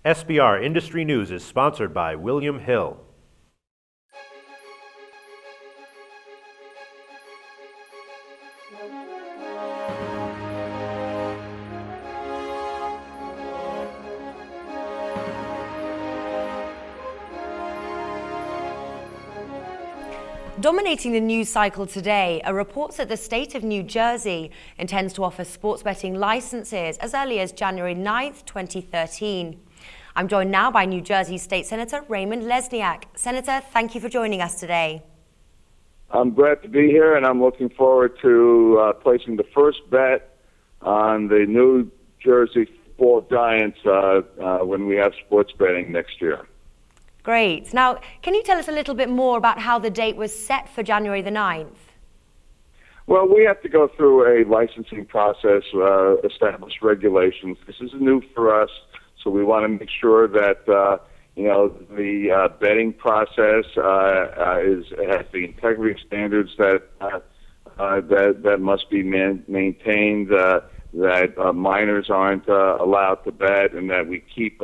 SBR Industry News is sponsored by William Hill. Dominating the news cycle today are reports that the state of New Jersey intends to offer sports betting licenses as early as January 9th, 2013. I'm joined now by New Jersey State Senator Raymond Lesniak. Senator, thank you for joining us today. I'm glad to be here, and I'm looking forward to placing the first bet on the New Jersey football Giants when we have sports betting next year. Great. Now, can you tell us a little bit more about how the date was set for January the 9th? Well, we have to go through a licensing process, establish regulations. This is new for us, so we want to make sure that the betting process has the integrity standards that must be maintained. That minors aren't allowed to bet, and that we keep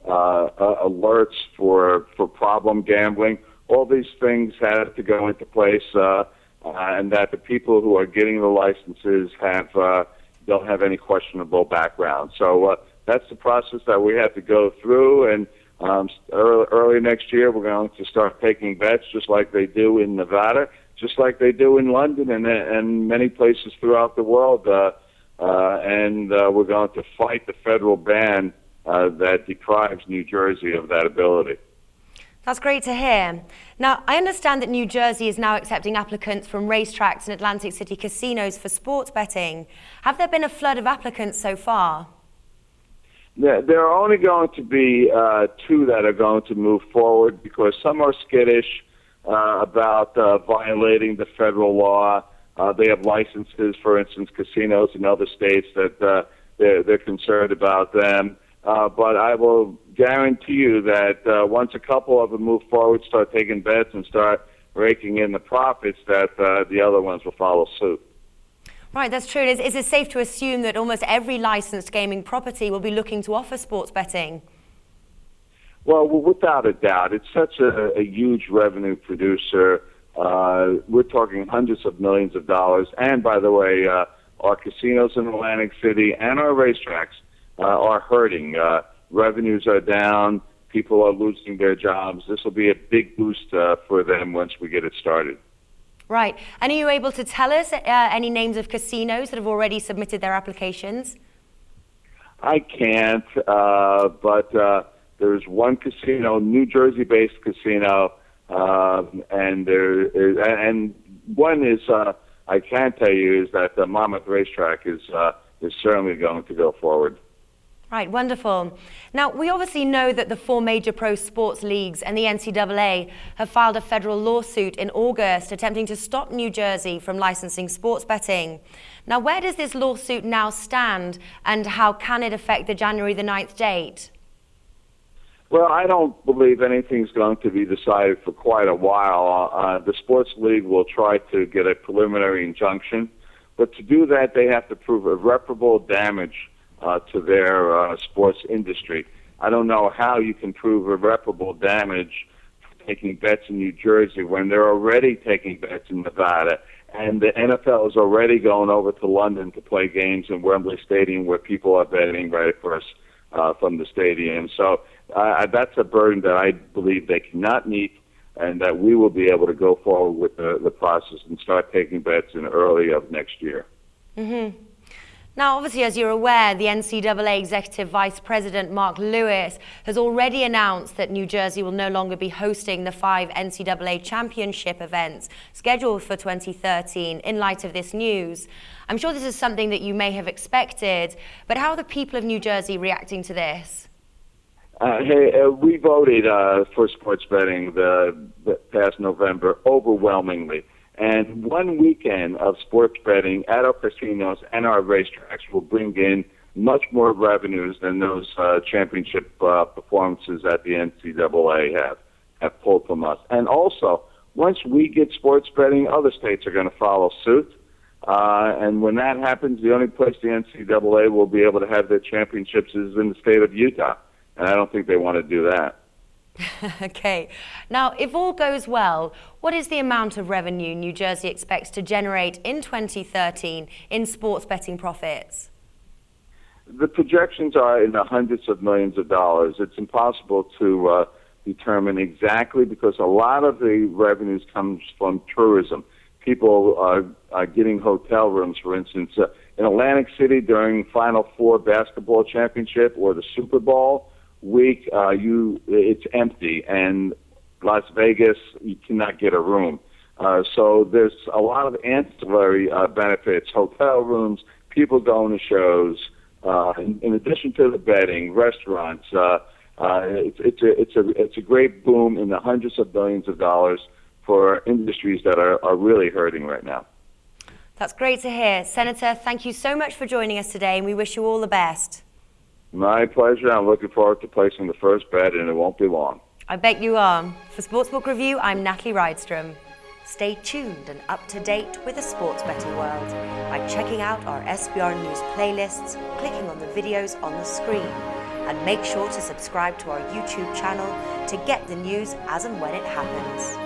alerts for problem gambling. All these things have to go into place, and that the people who are getting the licenses don't have any questionable background. So that's the process that we have to go through, and early next year we're going to start taking bets just like they do in Nevada, just like they do in London and many places throughout the world, and we're going to fight the federal ban that deprives New Jersey of that ability. That's great to hear. Now, I understand that New Jersey is now accepting applicants from racetracks and Atlantic City casinos for sports betting. Have there been a flood of applicants so far? Yeah, there are only going to be two that are going to move forward because some are skittish about violating the federal law. They have licenses, for instance, casinos in other states that they're concerned about them. But I will guarantee you that once a couple of them move forward, start taking bets, and start raking in the profits, that the other ones will follow suit. Right, that's true. Is it safe to assume that almost every licensed gaming property will be looking to offer sports betting? Well, without a doubt. It's such a huge revenue producer. We're talking hundreds of millions of dollars. And, by the way, our casinos in Atlantic City and our racetracks are hurting. Revenues are down. People are losing their jobs. This will be a big boost for them once we get it started. Right. And are you able to tell us any names of casinos that have already submitted their applications? I can't, but there's one casino, New Jersey-based casino, and one is I can tell you is that the Monmouth Racetrack is certainly going to go forward. Right, wonderful. Now, we obviously know that the four major pro sports leagues and the NCAA have filed a federal lawsuit in August attempting to stop New Jersey from licensing sports betting. Now, where does this lawsuit now stand, and how can it affect the January the 9th date? Well, I don't believe anything's going to be decided for quite a while. The sports league will try to get a preliminary injunction, but to do that, they have to prove irreparable damage to their sports industry. I don't know how you can prove irreparable damage for taking bets in New Jersey when they're already taking bets in Nevada, and the NFL is already going over to London to play games in Wembley Stadium where people are betting right across from the stadium. So that's a burden that I believe they cannot meet, and that we will be able to go forward with the process and start taking bets in early of next year. Mm-hmm. Now, obviously, as you're aware, the NCAA Executive Vice President Mark Lewis has already announced that New Jersey will no longer be hosting the 5 NCAA championship events scheduled for 2013 in light of this news. I'm sure this is something that you may have expected, but how are the people of New Jersey reacting to this? We voted for sports betting the past November overwhelmingly. And one weekend of sports betting at our casinos and our racetracks will bring in much more revenues than those championship performances that the NCAA have pulled from us. And also, once we get sports betting, other states are going to follow suit. And when that happens, the only place the NCAA will be able to have their championships is in the state of Utah. and I don't think they want to do that. Okay. Now, if all goes well, what is the amount of revenue New Jersey expects to generate in 2013 in sports betting profits? The projections are in the hundreds of millions of dollars. It's impossible to determine exactly because a lot of the revenues comes from tourism. People are getting hotel rooms, for instance. In Atlantic City during Final Four basketball championship or the Super Bowl week, it's empty, and Las Vegas, you cannot get a room. So there's a lot of ancillary benefits, hotel rooms, people going to shows, in addition to the betting, restaurants. It's a great boom in the hundreds of billions of dollars for industries that are really hurting right now. That's great to hear. Senator, thank you so much for joining us today, and we wish you all the best. My pleasure. I'm looking forward to placing the first bet, and it won't be long. I bet you are. For Sportsbook Review, I'm Natalie Rydstrom. Stay tuned and up to date with the sports betting world by checking out our SBR News playlists, clicking on the videos on the screen, and make sure to subscribe to our YouTube channel to get the news as and when it happens.